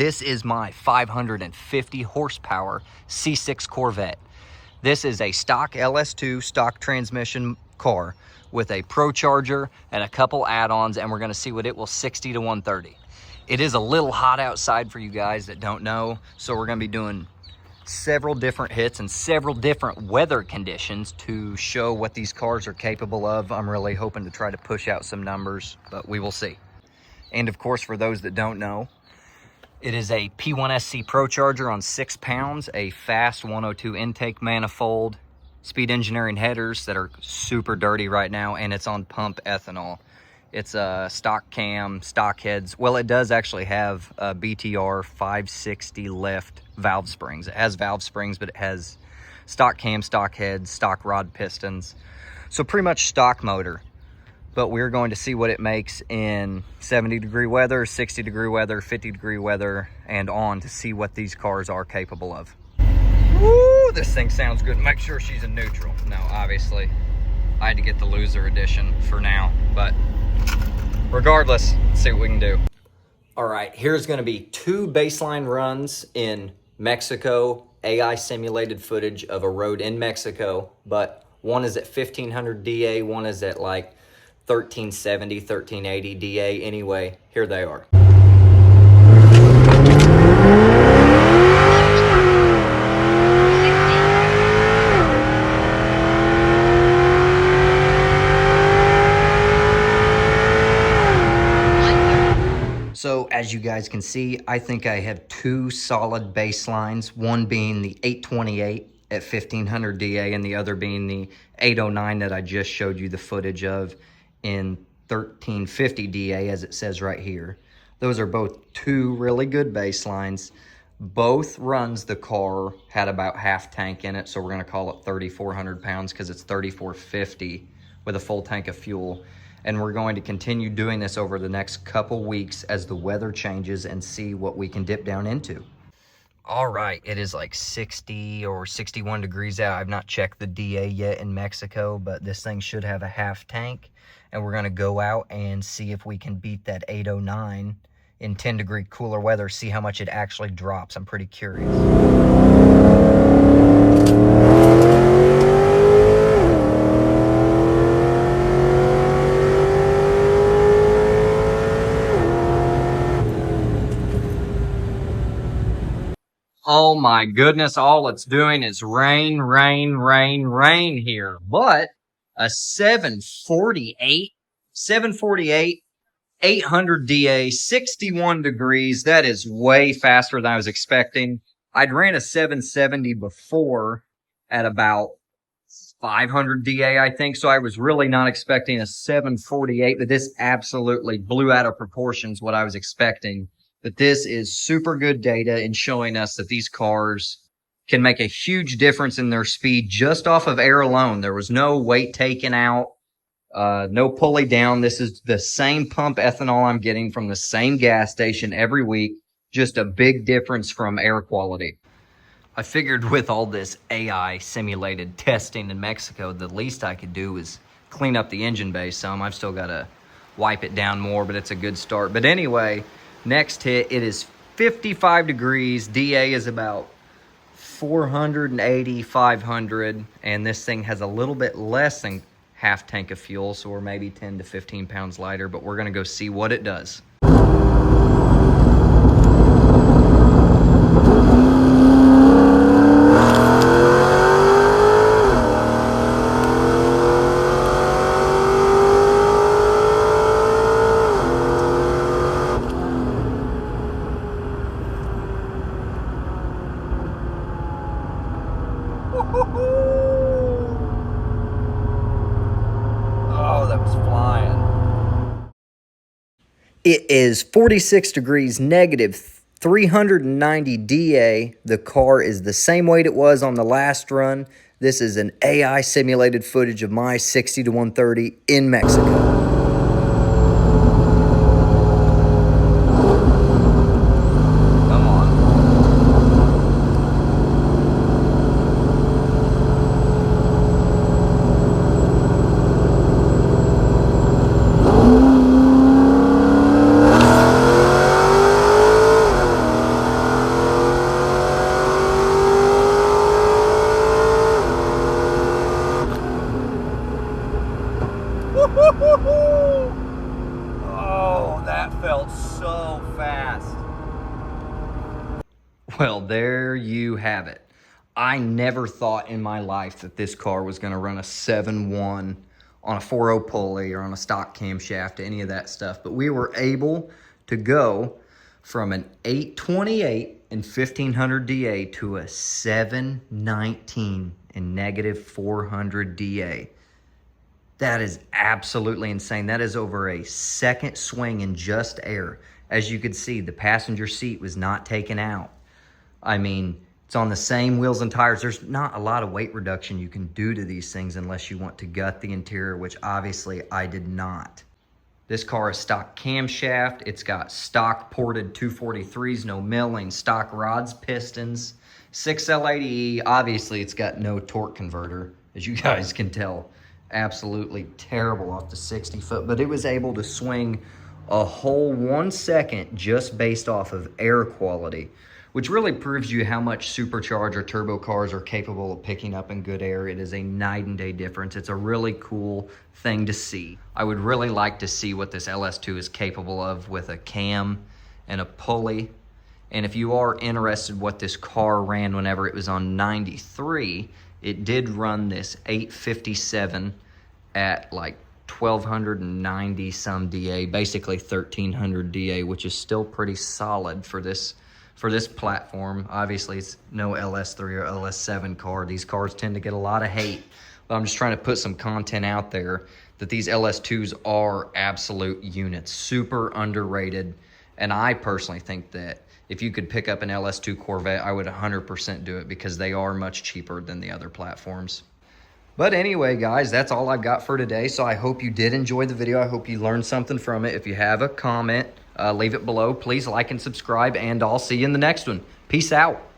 this is my 550 horsepower C6 Corvette. This is a stock LS2 stock transmission car with a Procharger and a couple add-ons, and we're gonna see what it will 60 to 130. It is a little hot outside for you guys that don't know, so we're gonna be doing several different hits and several different weather conditions to show what these cars are capable of. I'm really hoping to try to push out some numbers, but we will see. And of course, for those that don't know, it is a P1SC Procharger on 6 pounds, a fast 102 intake manifold, Speed Engineering headers that are super dirty right now, and it's on pump ethanol. It's a stock cam, stock heads. Well, it does actually have a BTR 560 lift valve springs. It has valve springs, but it has stock cam, stock heads, stock rod pistons. So pretty much stock motor. But we're going to see what it makes in 70-degree weather, 60-degree weather, 50-degree weather, and on to see what these cars are capable of. Woo, this thing sounds good. Make sure she's in neutral. No, obviously, I had to get the loser edition for now, but regardless, let's see what we can do. All right, here's gonna be 2 baseline runs in Mexico, AI simulated footage of a road in Mexico, but one is at 1500 DA, one is at like 1370, 1380 DA. Anyway, here they are. So as you guys can see, I think I have 2 solid baselines, one being the 828 at 1500 DA and the other being the 809 that I just showed you the footage of in 1350 DA, as it says right here. Those are both 2 really good baselines. Both runs the car had about half tank in it, so we're gonna call it 3,400 pounds because it's 3,450 with a full tank of fuel. And we're going to continue doing this over the next couple weeks as the weather changes and see what we can dip down into. All right, it is like 60 or 61 degrees out. I've not checked the DA yet in Mexico, but this thing should have a half tank. And we're gonna go out and see if we can beat that 809 in 10-degree cooler weather, see how much it actually drops. I'm pretty curious. Oh my goodness, all it's doing is rain, rain, rain, rain here. But a 748, 800 DA, 61 degrees. That is way faster than I was expecting. I'd ran a 770 before at about 500 DA, I think. So I was really not expecting a 748, but this absolutely blew out of proportions what I was expecting. But this is super good data in showing us that these cars can make a huge difference in their speed just off of air alone. There was no weight taken out, no pulley down. This is the same pump ethanol I'm getting from the same gas station every week, just a big difference from air quality. I figured with all this AI simulated testing in Mexico, the least I could do is clean up the engine bay some. I've still got to wipe it down more, but it's a good start. But anyway, next hit, it is 55 degrees. DA is about 480, 500, and this thing has a little bit less than half tank of fuel, so we're maybe 10 to 15 pounds lighter, but we're gonna go see what it does. Oh, that was flying. It is 46 degrees, negative 390 DA. The car is the same weight it was on the last run. This is an AI simulated footage of my 60 to 130 in Mexico. Well, there you have it. I never thought in my life that this car was going to run a 7.1 on a 4.0 pulley or on a stock camshaft, any of that stuff. But we were able to go from an 828 and 1500 DA to a 719 and negative 400 DA. That is absolutely insane. That is over a second swing in just air. As you could see, the passenger seat was not taken out. I mean, it's on the same wheels and tires. There's not a lot of weight reduction you can do to these things unless you want to gut the interior, which obviously I did not. This car is stock camshaft. It's got stock ported 243s, no milling, stock rods, pistons, 6L80E. Obviously, it's got no torque converter, as you guys can tell. Absolutely terrible off the 60 foot, but it was able to swing a whole 1 second just based off of air quality, which really proves you how much supercharged or turbo cars are capable of picking up in good air. It is a night and day difference. It's a really cool thing to see. I would really like to see what this LS2 is capable of with a cam and a pulley. And if you are interested what this car ran whenever it was on 93, it did run this 857 at like 1290 some DA, basically 1300 DA, which is still pretty solid for this platform. Obviously, it's no LS3 or LS7 car. These cars tend to get a lot of hate, but I'm just trying to put some content out there that these LS2s are absolute units, super underrated. And I personally think that if you could pick up an LS2 Corvette, I would 100% do it because they are much cheaper than the other platforms. But anyway, guys, that's all I've got for today. So I hope you did enjoy the video. I hope you learned something from it. If you have a comment, leave it below. Please like and subscribe, and I'll see you in the next one. Peace out.